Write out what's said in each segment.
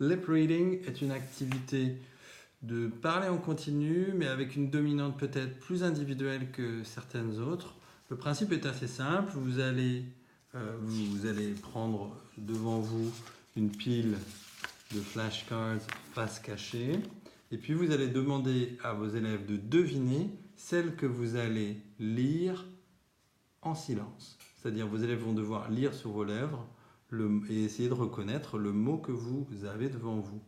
Lip reading est une activité de parler en continu, mais avec une dominante peut-être plus individuelle que certaines autres. Le principe est assez simple. Vous allez prendre devant vous une pile de flashcards face cachée. Et puis vous allez demander à vos élèves de deviner celle que vous allez lire en silence. C'est-à-dire vos élèves vont devoir lire sur vos lèvres et essayer de reconnaître le mot que vous avez devant vous.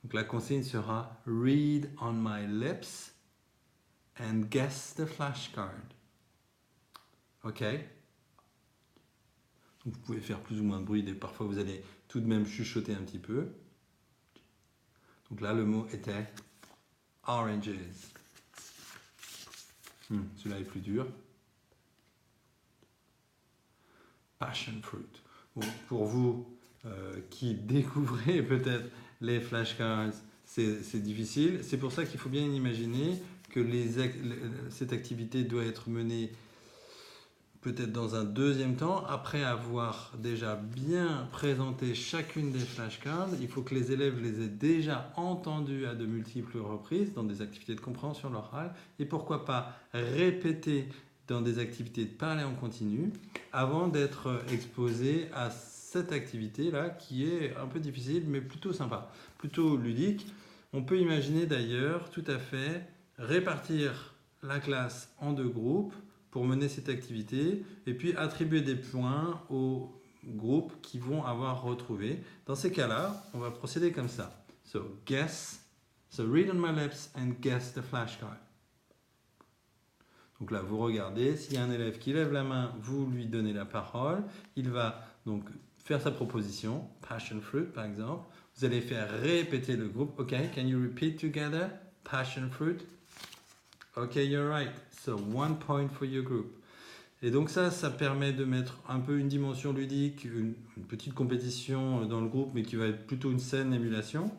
Donc la consigne sera « Read on my lips and guess the flashcard ». Ok? Donc vous pouvez faire plus ou moins de bruit et parfois vous allez tout de même chuchoter un petit peu. Donc là, le mot était « oranges ». Celui-là est plus dur. Passion fruit. Bon, pour vous qui découvrez peut-être les flashcards, c'est difficile. C'est pour ça qu'il faut bien imaginer que cette activité doit être menée peut-être dans un deuxième temps, après avoir déjà bien présenté chacune des flashcards. Il faut que les élèves les aient déjà entendues à de multiples reprises dans des activités de compréhension orale et pourquoi pas répéter dans des activités de parler en continu avant d'être exposé à cette activité-là qui est un peu difficile mais plutôt sympa, plutôt ludique. On peut imaginer d'ailleurs tout à fait répartir la classe en deux groupes pour mener cette activité et puis attribuer des points aux groupes qui vont avoir retrouvé. Dans ces cas-là, on va procéder comme ça. So read on my lips and guess the flashcard. Donc là, vous regardez, s'il y a un élève qui lève la main, vous lui donnez la parole. Il va donc faire sa proposition, passion fruit par exemple. Vous allez faire répéter le groupe. OK, can you repeat together? Passion fruit. OK, you're right. So 1 point for your group. Et donc ça permet de mettre un peu une dimension ludique, une petite compétition dans le groupe, mais qui va être plutôt une saine émulation.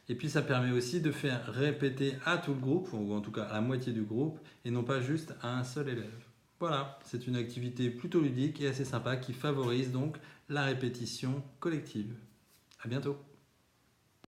Et puis ça permet aussi de faire répéter à tout le groupe, ou en tout cas à la moitié du groupe, et non pas juste à un seul élève. Voilà, c'est une activité plutôt ludique et assez sympa qui favorise donc la répétition collective. À bientôt.